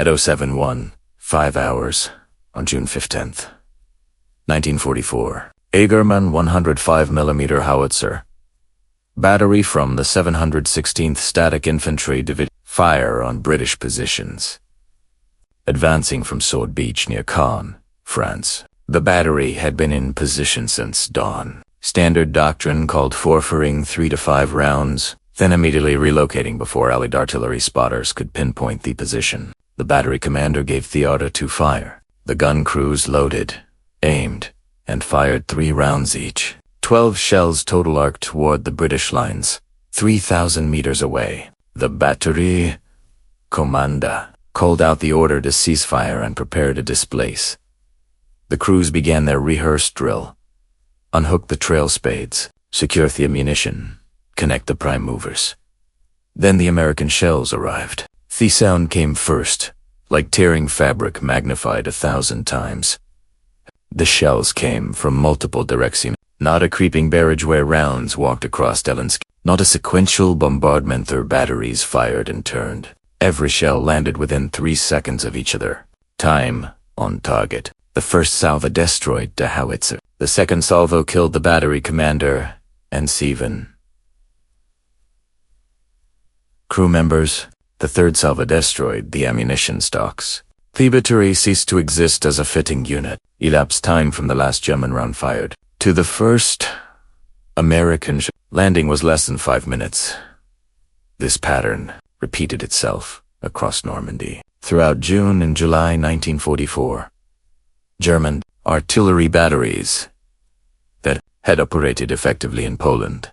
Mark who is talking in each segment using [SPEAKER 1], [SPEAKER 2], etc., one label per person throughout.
[SPEAKER 1] At 07:01, 5 hours, on June 15th, 1944, Egerman 105mm howitzer, battery from the 716th Static Infantry Division, fire on British positions. Advancing from Sword Beach near Caen, France. The battery had been in position since dawn. Standard doctrine called for firing 3 to 5 rounds, then immediately relocating before Allied artillery spotters could pinpoint the position. The battery commander gave the order to fire. The gun crews loaded, aimed, and fired 3 rounds each. 12 shells total arced toward the British lines, 3,000 meters away. The batterie commanda called out the order to cease fire and prepare to displace. The crews began their rehearsed drill. Unhook the trail spades, secure the ammunition, connect the prime movers. Then the American shells arrived. The sound came first, like tearing fabric magnified 1,000 times. The shells came from multiple directions, not a creeping barrage where rounds walked across Delensk, not a sequential bombardment their batteries fired and turned. Every shell landed within 3 seconds of each other. Time on target. The first salvo destroyed the howitzer. The second salvo killed the battery commander and 7 crew members. The third salvo destroyed the ammunition stocks. The battery ceased to exist as a fitting unit. Elapsed time from the last German round fired to the first American landing was less than 5 minutes. This pattern repeated itself across Normandy. Throughout June and July 1944, German artillery batteries that had operated effectively in Poland,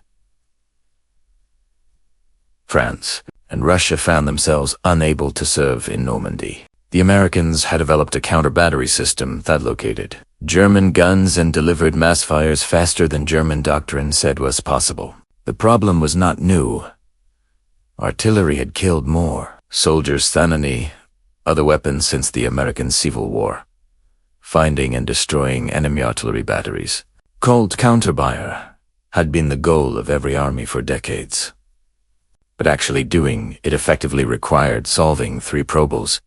[SPEAKER 1] France, and Russia found themselves unable to serve in Normandy. The Americans had developed a counter-battery system that located German guns and delivered mass fires faster than German doctrine said was possible. The problem was not new. Artillery had killed more soldiers than any other weapons since the American Civil War. Finding and destroying enemy artillery batteries, called counterfire, had been the goal of every army for decades. But actually doing it effectively required solving 3 problems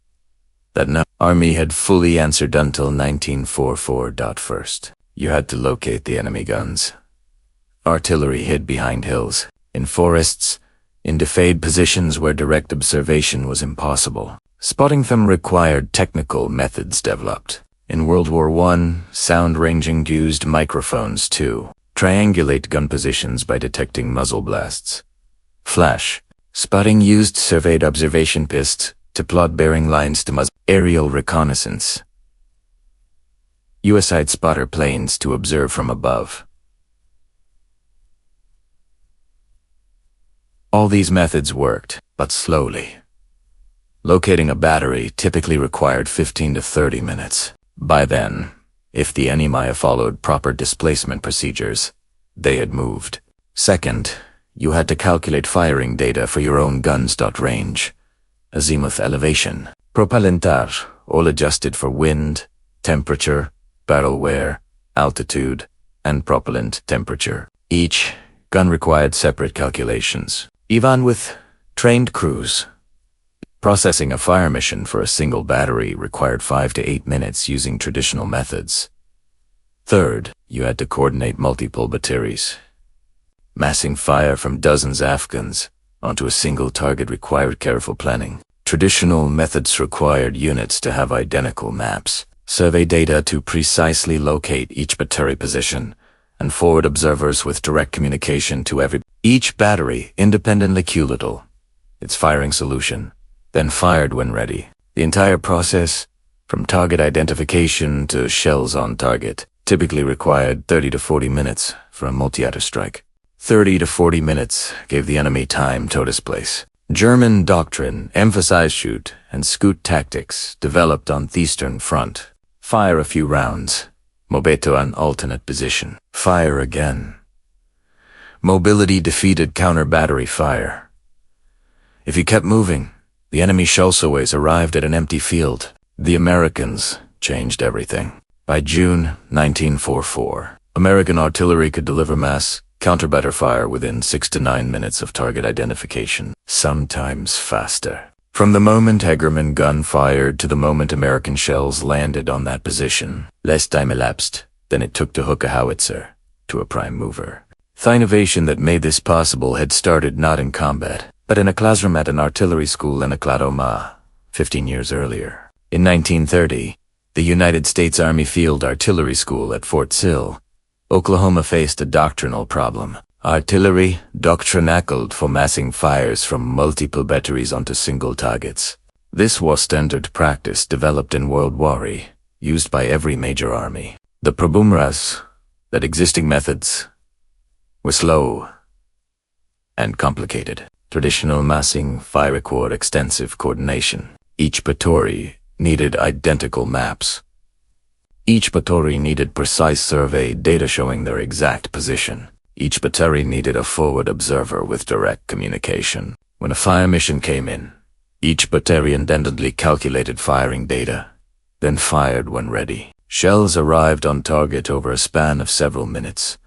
[SPEAKER 1] that no army had fully answered until 1944. First, you had to locate the enemy guns. Artillery hid behind hills, in forests, in defayed positions where direct observation was impossible. Spotting them required technical methods developed. In World War I, sound ranging used microphones to triangulate gun positions by detecting muzzle blasts. Flash spotting used surveyed observation pists to plot bearing lines to muzzle. Aerial reconnaissance. U.S.-side spotter planes to observe from above. All these methods worked, but slowly. Locating a battery typically required 15 to 30 minutes. By then, if the enemy followed proper displacement procedures, they had moved. Second, you had to calculate firing data for your own gun's range, azimuth elevation, propellantar, all adjusted for wind, temperature, barrel wear, altitude, and propellant temperature. Each gun required separate calculations, even with trained crews. Processing a fire mission for a single battery required 5 to 8 minutes using traditional methods. Third, you had to coordinate multiple batteries. Massing fire from dozens of Afghans onto a single target required careful planning. Traditional methods required units to have identical maps, survey data to precisely locate each battery position, and forward observers with direct communication to each battery independently cumulative, its firing solution, then fired when ready. The entire process, from target identification to shells on target, typically required 30 to 40 minutes for a multi-atter strike. 30 to 40 minutes gave the enemy time to displace. German doctrine emphasized shoot and scoot tactics developed on the Eastern Front. Fire a few rounds. Move to an alternate position. Fire again. Mobility defeated counter-battery fire. If you kept moving, the enemy shellsways arrived at an empty field. The Americans changed everything. By June 1944, American artillery could deliver mass counter-battery fire within 6 to 9 minutes of target identification, sometimes faster. From the moment Hegerman gun fired to the moment American shells landed on that position, less time elapsed than it took to hook a howitzer to a prime mover. The innovation that made this possible had started not in combat, but in a classroom at an artillery school in Oklahoma, 15 years earlier. In 1930, the United States Army Field Artillery School at Fort Sill, Oklahoma faced a doctrinal problem. Artillery doctrinacled for massing fires from multiple batteries onto single targets. This was standard practice developed in World War I, used by every major army. The problem was that existing methods were slow and complicated. Traditional massing fire required extensive coordination. Each battery needed identical maps. Each battery needed precise survey data showing their exact position. Each battery needed a forward observer with direct communication. When a fire mission came in, each battery independently calculated firing data, then fired when ready. Shells arrived on target over a span of several minutes,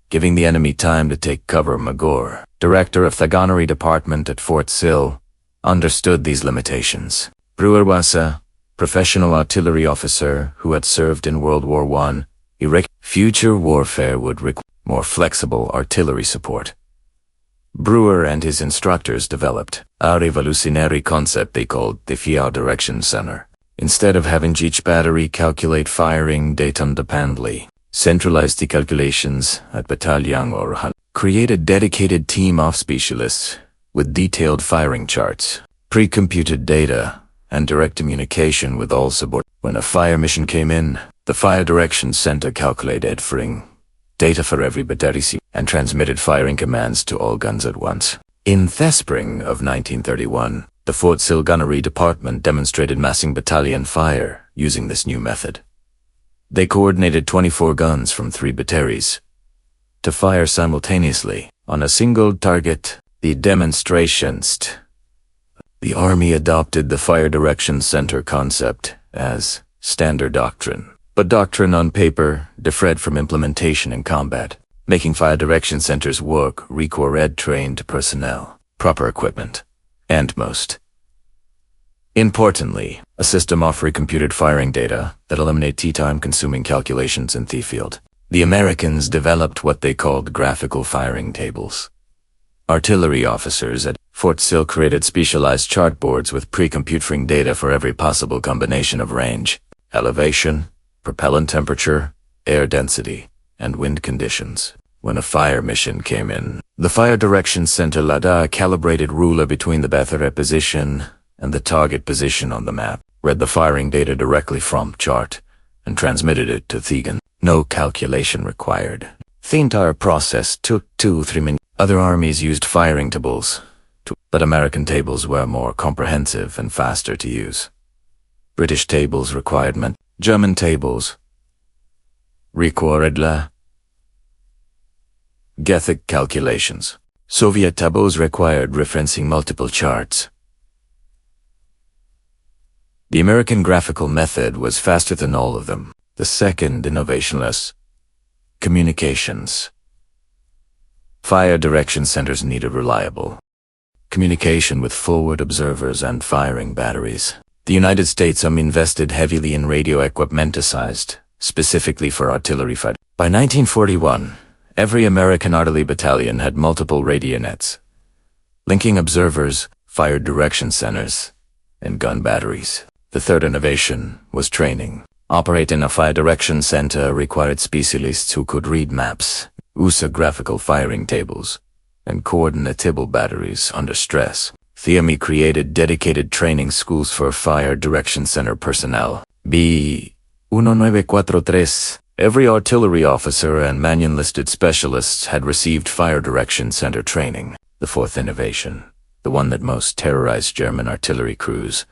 [SPEAKER 1] giving the enemy time to take cover. Magor, director of the gunnery department at Fort Sill, understood these limitations. Brewer was a professional artillery officer who had served in World War I. Future warfare would require more flexible artillery support. Brewer and his instructors developed a revolutionary concept they called the Fire Direction Center. Instead of having each battery calculate firing data independently, centralized the calculations at battalion or hunt. Create a dedicated team of specialists with detailed firing charts, pre-computed data, and direct communication with all support. When a fire mission came in, the Fire Direction Center calculated firing data for every battery and transmitted firing commands to all guns at once. In the spring of 1931, the Fort Sill Gunnery Department demonstrated massing battalion fire using this new method. They coordinated 24 guns from 3 batteries to fire simultaneously on a single target. The demonstrations. The Army adopted the Fire Direction Center concept as standard doctrine. But doctrine on paper differed from implementation in combat, making fire direction centers work required trained personnel, proper equipment, and most importantly, a system of recomputed firing data that eliminate time-consuming calculations in the field. The Americans developed what they called graphical firing tables. Artillery officers at Fort Sill created specialized chartboards with pre-compute firing data for every possible combination of range, elevation, propellant temperature, air density, and wind conditions. When a fire mission came in, the Fire Direction Center laid a calibrated ruler between the battery position and the target position on the map, read the firing data directly from chart, and transmitted it to the gun. No calculation required. The entire process took 2-3 minutes. Other armies used firing tables, but American tables were more comprehensive and faster to use. British tables required German tables required Gethic calculations. Soviet tables required referencing multiple charts. The American graphical method was faster than all of them. The second innovation was communications. Fire direction centers needed reliable communication with forward observers and firing batteries. The United States Army invested heavily in radio equipment designed specifically for artillery fight. By 1941, every American artillery battalion had multiple radio nets, linking observers, fire direction centers, and gun batteries. The third innovation was training. Operating a fire direction center required specialists who could read maps, use graphical firing tables, and coordinate table batteries under stress. The Army created dedicated training schools for fire direction center personnel. B1943. Every artillery officer and man-enlisted specialists had received fire direction center training. The fourth innovation, the one that most terrorized German artillery crews,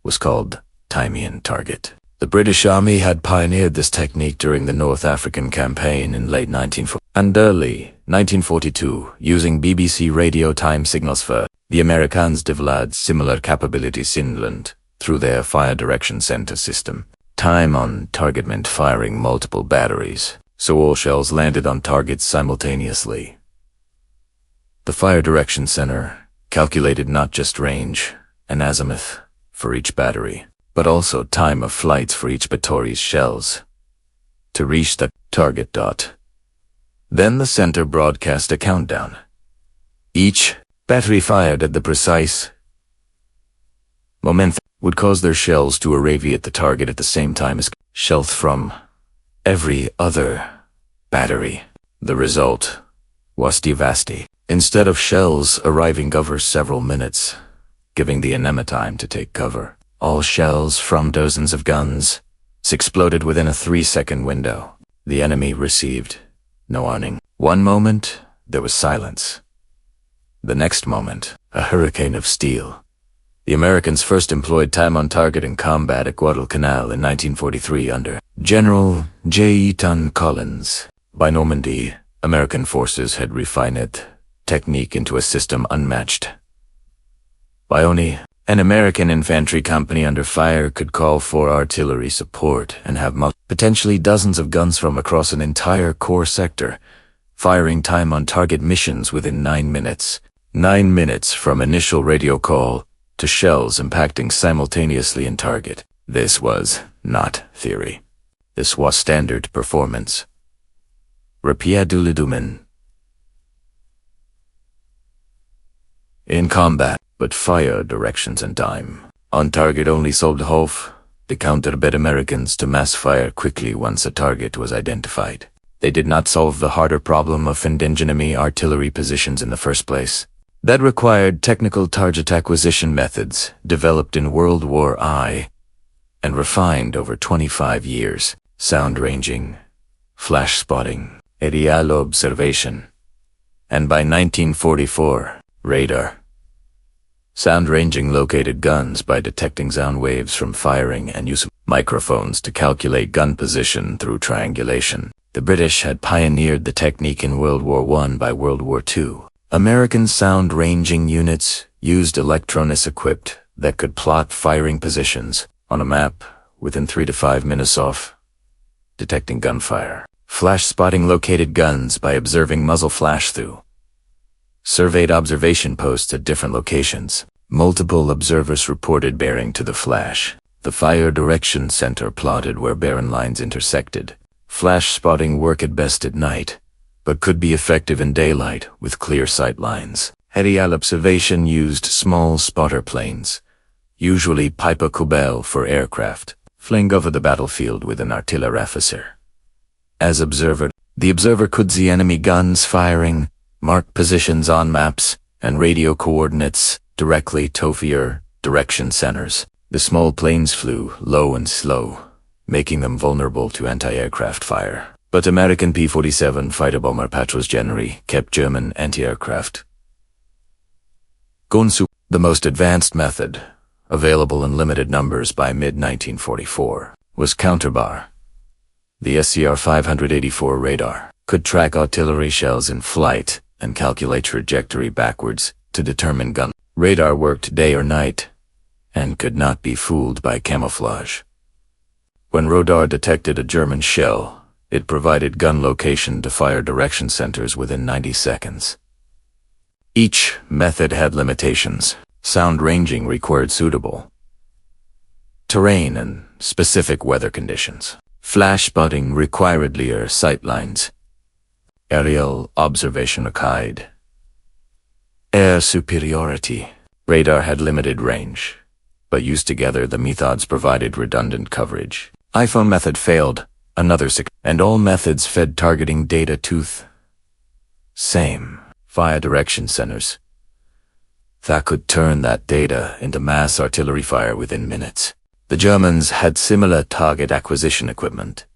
[SPEAKER 1] was called timing target. The British Army had pioneered this technique during the North African campaign in late 1940 and early 1942, using BBC radio time signals for the Americans developed similar capabilities in England through their fire direction center system. Time on target meant firing multiple batteries, so all shells landed on targets simultaneously. The fire direction center calculated not just range, an azimuth for each battery, but also time of flights for each battery's shells to reach the target dot. Then the center broadcast a countdown. Each battery fired at the precise moment would cause their shells to irradiate the target at the same time as shells from every other battery. The result was devastating. Instead of shells arriving over several minutes, giving the enemy time to take cover, all shells from dozens of guns exploded within a 3-second window. The enemy received no warning. One moment, there was silence. The next moment, a hurricane of steel. The Americans first employed time on target in combat at Guadalcanal in 1943 under General J. Eaton Collins. By Normandy, American forces had refined technique into a system unmatched. By only an American infantry company under fire could call for artillery support and have potentially dozens of guns from across an entire core sector, firing time on target missions within 9 minutes. 9 minutes from initial radio call to shells impacting simultaneously in target. This was not theory. This was standard performance. Repiadulidumen. In combat, but fire directions and time. On target only solved half the counterbed Americans to mass fire quickly once a target was identified. They did not solve the harder problem of finding enemy artillery positions in the first place. That required technical target acquisition methods developed in World War I and refined over 25 years. Sound ranging, flash spotting, aerial observation, and by 1944, radar. Sound ranging located guns by detecting sound waves from firing and used microphones to calculate gun position through triangulation. The British had pioneered the technique in World War I. By World War II, American sound ranging units used electronics equipped that could plot firing positions on a map within 3 to 5 minutes of detecting gunfire. Flash spotting located guns by observing muzzle flash through. Surveyed observation posts at different locations. Multiple observers reported bearing to the flash. The fire direction center plotted where barren lines intersected. Flash spotting worked best at night, but could be effective in daylight with clear sight lines. Aerial observation used small spotter planes, usually Piper Cobell for aircraft, flying over the battlefield with an artillery officer. As observer, the observer could see enemy guns firing, mark positions on maps, and radio coordinates directly to fire direction centers. The small planes flew low and slow, making them vulnerable to anti-aircraft fire. But American P-47 fighter bomber patrols generally kept German anti-aircraft guns. The most advanced method, available in limited numbers by mid-1944, was counterbar. The SCR-584 radar could track artillery shells in flight and calculate trajectory backwards to determine gun. Radar worked day or night and could not be fooled by camouflage. When radar detected a German shell, it provided gun location to fire direction centers within 90 seconds. Each method had limitations. Sound ranging required suitable terrain and specific weather conditions. Flash spotting required clear sight lines. Aerial observation required air superiority. Radar had limited range, but used together the methods provided redundant coverage. iPhone method failed, another and all methods fed targeting data to same fire direction centers that could turn that data into mass artillery fire within minutes. The Germans had similar target acquisition equipment.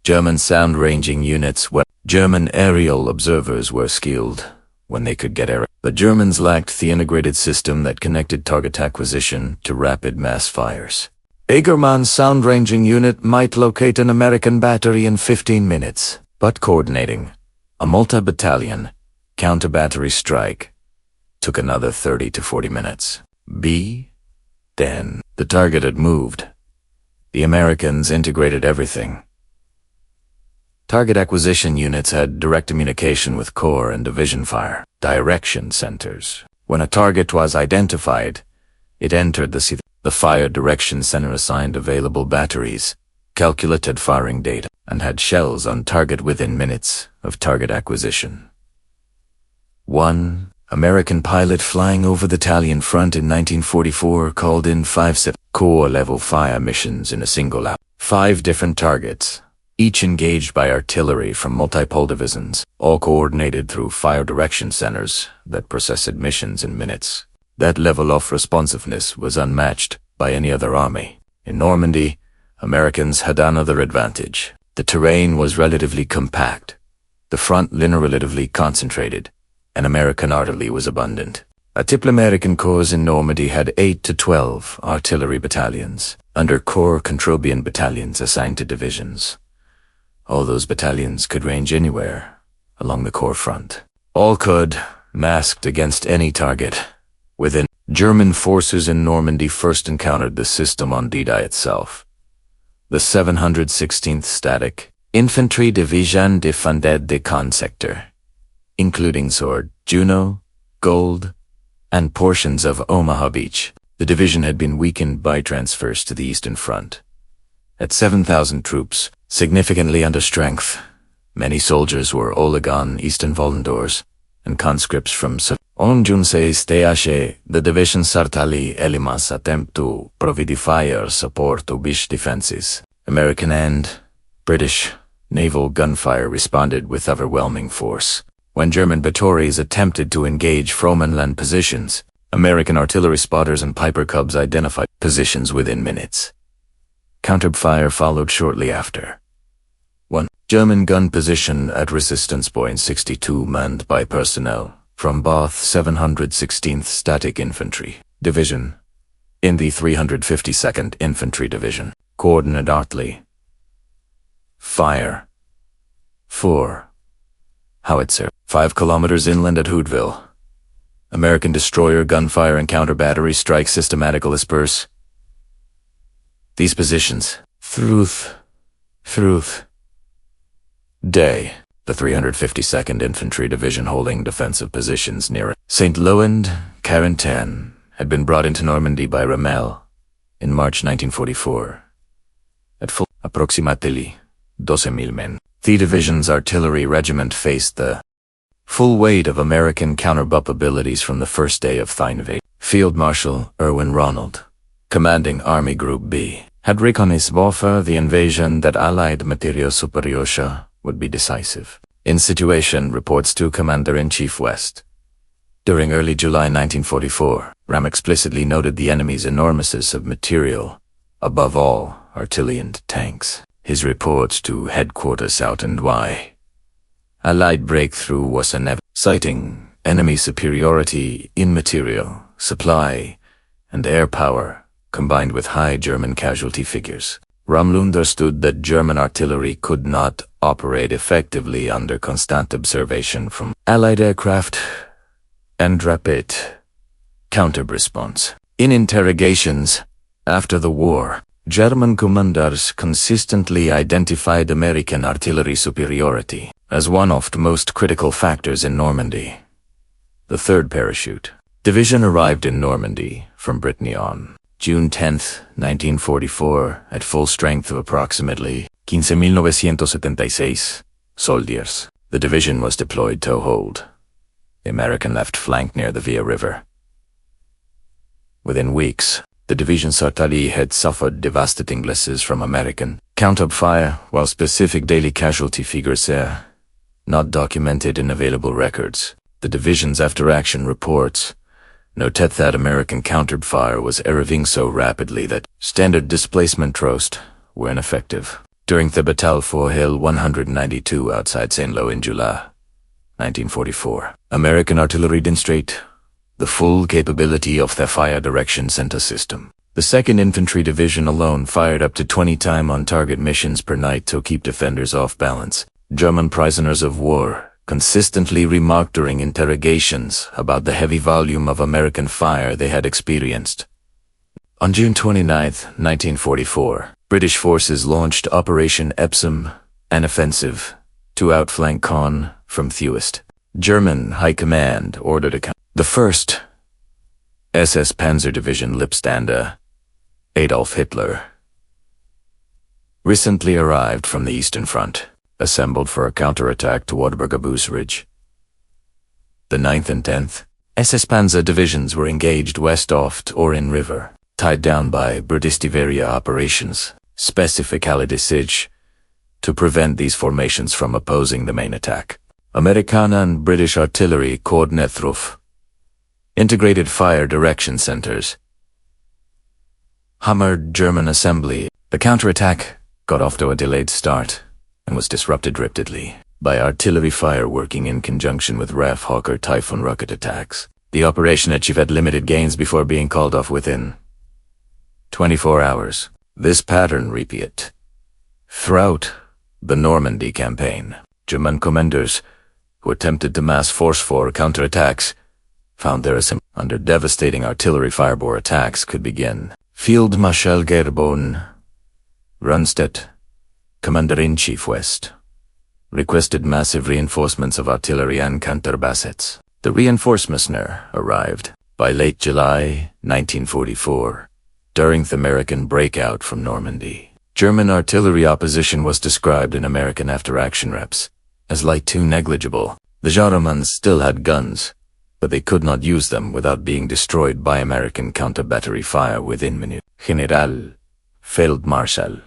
[SPEAKER 1] German sound ranging units were German aerial observers were skilled when they could get air. The Germans lacked the integrated system that connected target acquisition to rapid mass fires. Egerman's sound ranging unit might locate an American battery in 15 minutes, but coordinating a multi-battalion counter-battery strike took another 30 to 40 minutes. Then the target had moved. The Americans integrated everything. Target acquisition units had direct communication with corps and division fire direction centers. When a target was identified, It entered the sea. The fire direction center assigned available batteries, calculated firing data, and had shells on target within minutes of target acquisition. One American pilot flying over the Italian front in 1944 called in 5 Corps-level fire missions in a single hour. 5 different targets, each engaged by artillery from multiple divisions, all coordinated through fire direction centers that processed missions in minutes. That level of responsiveness was unmatched by any other army. In Normandy, Americans had another advantage. The terrain was relatively compact, the front line relatively concentrated, and American artillery was abundant. A typical American corps in Normandy had 8 to 12 artillery battalions, under corps contrabian battalions assigned to divisions. All those battalions could range anywhere along the corps front. All could, masked against any target. Within German forces in Normandy first encountered the system on D-Day itself. The 716th Static Infantry Division defended the Caen sector, including Sword, Juno, Gold, and portions of Omaha Beach. The division had been weakened by transfers to the Eastern Front. At 7,000 troops, significantly under strength, many soldiers were Olegon Eastern Volundors and conscripts from On June 6, the division certainly elimas attempt to provide fire support to beach defenses. American and British naval gunfire responded with overwhelming force. When German batteries attempted to engage from inland positions, American artillery spotters and Piper Cubs identified positions within minutes. Counterfire followed shortly after. 1. German gun position at resistance point 62 manned by personnel from both 716th Static Infantry Division in the 352nd Infantry Division. Coordinate artillery. Fire. 4. Howitzer. 5 kilometers inland at Hoodville. American destroyer gunfire and counter battery strike systematical disperse these positions. Truth. Day. The 352nd Infantry Division holding defensive positions near St. Lo and Carentan had been brought into Normandy by Rommel in March 1944. At full approximately 12,000 men. The division's artillery regiment faced the full weight of American counter-bomb abilities from the first day of the invasion. Field Marshal Irwin Ronald, commanding Army Group B, had recognized before the invasion that Allied material superiority would be decisive. In situation reports to Commander-in-Chief West. During early July 1944, Ram explicitly noted the enemy's enormousness of material, above all, artillery and tanks. His reports to headquarters out and Y. Allied breakthrough was citing enemy superiority in material, supply, and air power, combined with high German casualty figures. Rommel understood that German artillery could not operate effectively under constant observation from Allied aircraft and rapid counter-response. In interrogations after the war, German commanders consistently identified American artillery superiority as one of the most critical factors in Normandy. The 3rd Parachute Division arrived in Normandy from Brittany on June 10, 1944, at full strength of approximately 15,976 soldiers. The division was deployed to hold the American left flank near the Via River. Within weeks, the division's artillery had suffered devastating losses from American counter-fire, while specific daily casualty figures are not documented in available records. The division's after-action reports noted that American counter-fire was arriving so rapidly that standard displacement trost were ineffective. During the battle for Hill 192 outside St. Lo in July 1944, American artillery demonstrated the full capability of their fire direction center system. The 2nd Infantry Division alone fired up to 20 time on-target missions per night to keep defenders off balance. German prisoners of war consistently remarked during interrogations about the heavy volume of American fire they had experienced. On June 29, 1944, British forces launched Operation Epsom, an offensive, to outflank Caen from the west. German High Command ordered the 1st SS Panzer Division Lippstander, Adolf Hitler. Recently arrived from the Eastern Front, assembled for a counterattack toward Bergabus Ridge. The 9th and 10th SS Panzer divisions were engaged west of Orin River, tied down by Britistiveria operations, specifically siege, to prevent these formations from opposing the main attack. American and British artillery coordinate through integrated fire direction centers. Hammered German assembly. The counterattack got off to a delayed start and was disrupted rapidly by artillery fire working in conjunction with RAF Hawker Typhoon rocket attacks. The operation achieved limited gains before being called off within 24 hours. This pattern repeated throughout the Normandy campaign. German commanders who attempted to mass force for counterattacks found their assembly under devastating artillery firebore attacks could begin. Field Marshal Gerbon Rundstedt, Commander-in-Chief West, requested massive reinforcements of artillery and counterbassets. The reinforcements arrived by late July 1944, during the American breakout from Normandy. German artillery opposition was described in American after-action reps as light to negligible. The Germans still had guns, but they could not use them without being destroyed by American counter-battery fire within minutes. General Feldmarschall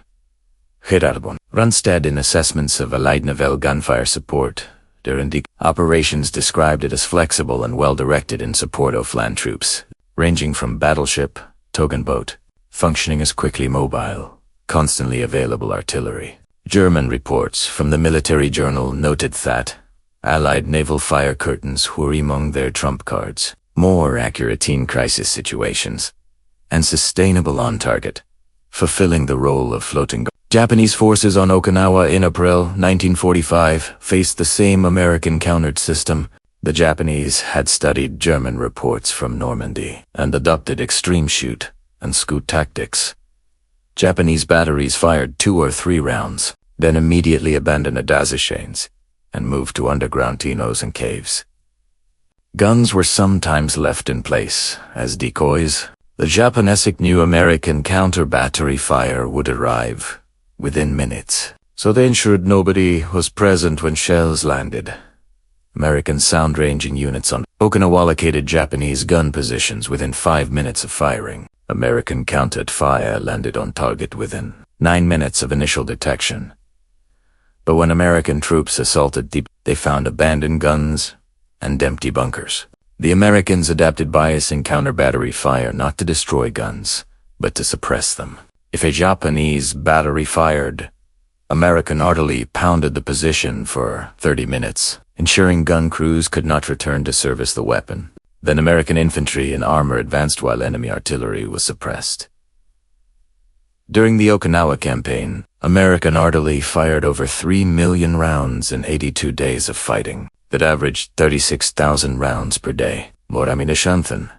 [SPEAKER 1] Gerard von Rundstedt, in assessments of Allied naval gunfire support during the operations, described it as flexible and well-directed in support of land troops, ranging from battleship, tugboat, functioning as quickly mobile, constantly available artillery. German reports from the military journal noted that Allied naval fire curtains were among their trump cards, more accurate in crisis situations, and sustainable on target, fulfilling the role of floating guard. Japanese forces on Okinawa in April 1945 faced the same American countered system. The Japanese had studied German reports from Normandy and adopted extreme shoot and scoot tactics. Japanese batteries fired 2 or 3 rounds, then immediately abandoned Adazachains and moved to underground tunnels and caves. Guns were sometimes left in place as decoys. The Japanese knew American counter-battery fire would arrive within minutes, so they ensured nobody was present when shells landed. American sound-ranging units on Okinawa located Japanese gun positions within 5 minutes of firing. American countered fire landed on target within 9 minutes of initial detection. But when American troops assaulted deep, they found abandoned guns and empty bunkers. The Americans adapted bias in counter-battery fire not to destroy guns, but to suppress them. If a Japanese battery fired, American artillery pounded the position for 30 minutes, ensuring gun crews could not return to service the weapon. Then American infantry and armor advanced while enemy artillery was suppressed. During the Okinawa campaign, American artillery fired over 3 million rounds in 82 days of fighting. That averaged 36,000 rounds per day, more ammunition than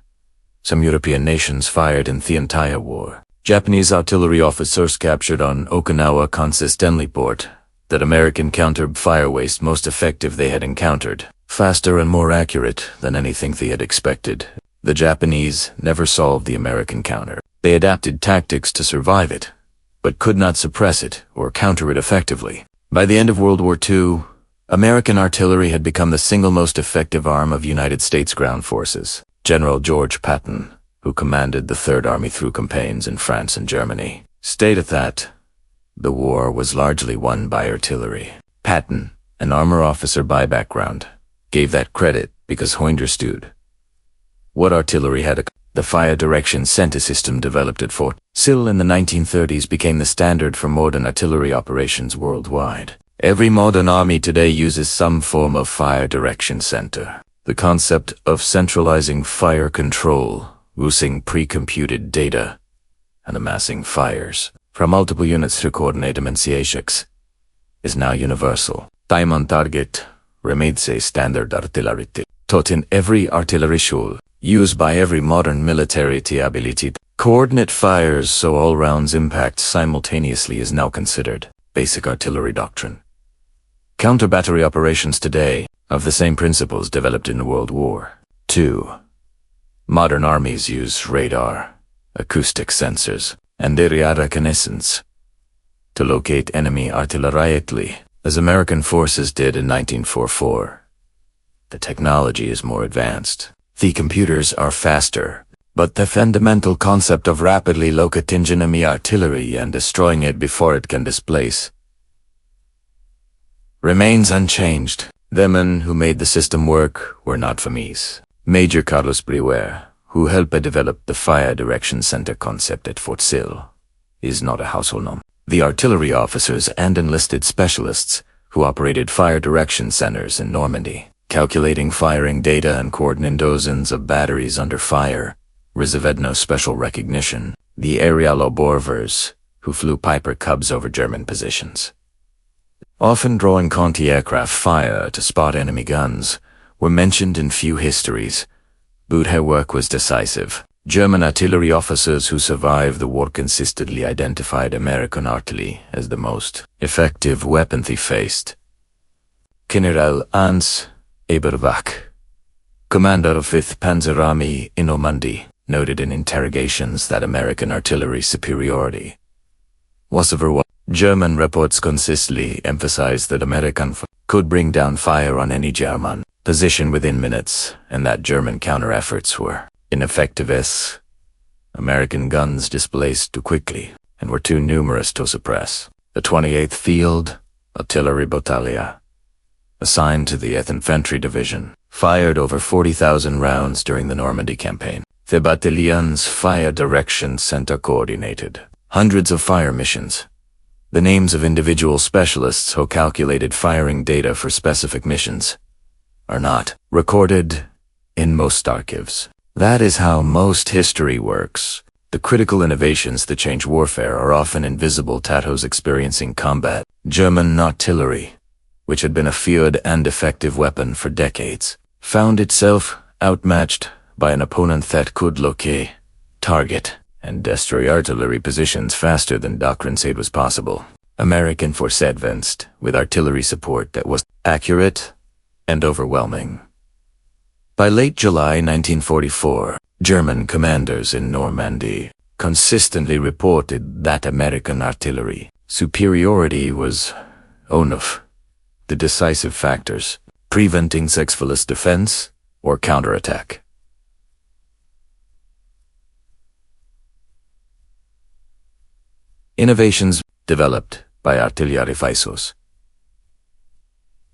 [SPEAKER 1] some European nations fired in the entire war. Japanese artillery officers captured on Okinawa consistently report that American counter-fire was most effective they had encountered, faster and more accurate than anything they had expected. The Japanese never solved the American counter. They adapted tactics to survive it, but could not suppress it or counter it effectively. By the end of World War II, American artillery had become the single most effective arm of United States ground forces. General George Patton, who commanded the Third Army through campaigns in France and Germany, stated that the war was largely won by artillery. Patton, an armor officer by background, gave that credit because he understood what artillery had. The fire direction center system developed at Fort Sill in the 1930s became the standard for modern artillery operations worldwide. Every modern army today uses some form of fire direction center. The concept of centralizing fire control, using pre-computed data, and amassing fires from multiple units to coordinate enunciations, is now universal. Time on target remains a standard artillery taught in every artillery school, used by every modern military ability. Coordinate fires so all rounds impact simultaneously is now considered basic artillery doctrine. Counter-battery operations today have the same principles developed in World War II. Modern armies use radar, acoustic sensors, and area reconnaissance to locate enemy artillery, as American forces did in 1944. The technology is more advanced. The computers are faster, but the fundamental concept of rapidly locating enemy artillery and destroying it before it can displace remains unchanged. The men who made the system work were not FAMIs. Major Carlos Brewer, who helped develop the Fire Direction Center concept at Fort Sill, is not a household name. The artillery officers and enlisted specialists who operated fire direction centers in Normandy, calculating firing data and coordinating dozens of batteries under fire, received no special recognition. The aerial observers, who flew Piper Cubs over German positions, often drawing counter-aircraft fire to spot enemy guns, were mentioned in few histories, but their work was decisive. German artillery officers who survived the war consistently identified American artillery as the most effective weapon they faced. General Hans Eberbach, commander of 5th Panzer Army in Normandy, noted in interrogations that American artillery superiority was overwhelming. German reports consistently emphasized that American could bring down fire on any German position within minutes, and that German counter-efforts were ineffective as American guns displaced too quickly and were too numerous to suppress. The 28th Field Artillery Battalion, assigned to the 8th Infantry Division, fired over 40,000 rounds during the Normandy campaign. The battalion's fire direction center coordinated hundreds of fire missions. The names of individual specialists who calculated firing data for specific missions are not recorded in most archives. That is how most history works. The critical innovations that change warfare are often invisible to those experiencing combat. German artillery, which had been a feared and effective weapon for decades, found itself outmatched by an opponent that could locate, target, and destroy artillery positions faster than doctrine said was possible. American forces advanced with artillery support that was accurate and overwhelming. By late July 1944, German commanders in Normandy consistently reported that American artillery superiority was one of the decisive factors preventing successful defense or counterattack. Innovations developed by artillery officers.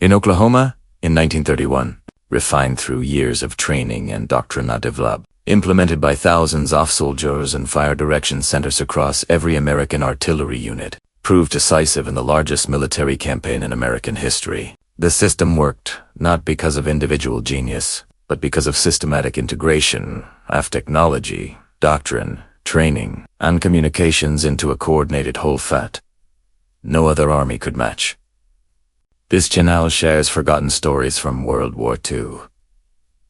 [SPEAKER 1] In Oklahoma, in 1931, refined through years of training and doctrine developed, implemented by thousands of soldiers and fire direction centers across every American artillery unit, proved decisive in the largest military campaign in American history. The system worked not because of individual genius, but because of systematic integration of technology, doctrine, training, and communications into a coordinated whole that no other army could match. This channel shares forgotten stories from World War II.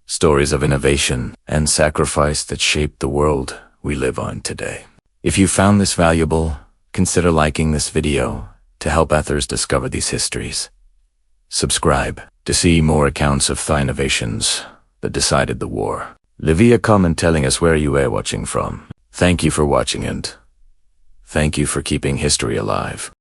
[SPEAKER 1] Stories of innovation and sacrifice that shaped the world we live on today. If you found this valuable, consider liking this video to help others discover these histories. Subscribe to see more accounts of the innovations that decided the war. Leave a comment telling us where you are watching from. Thank you for watching and thank you for keeping history alive.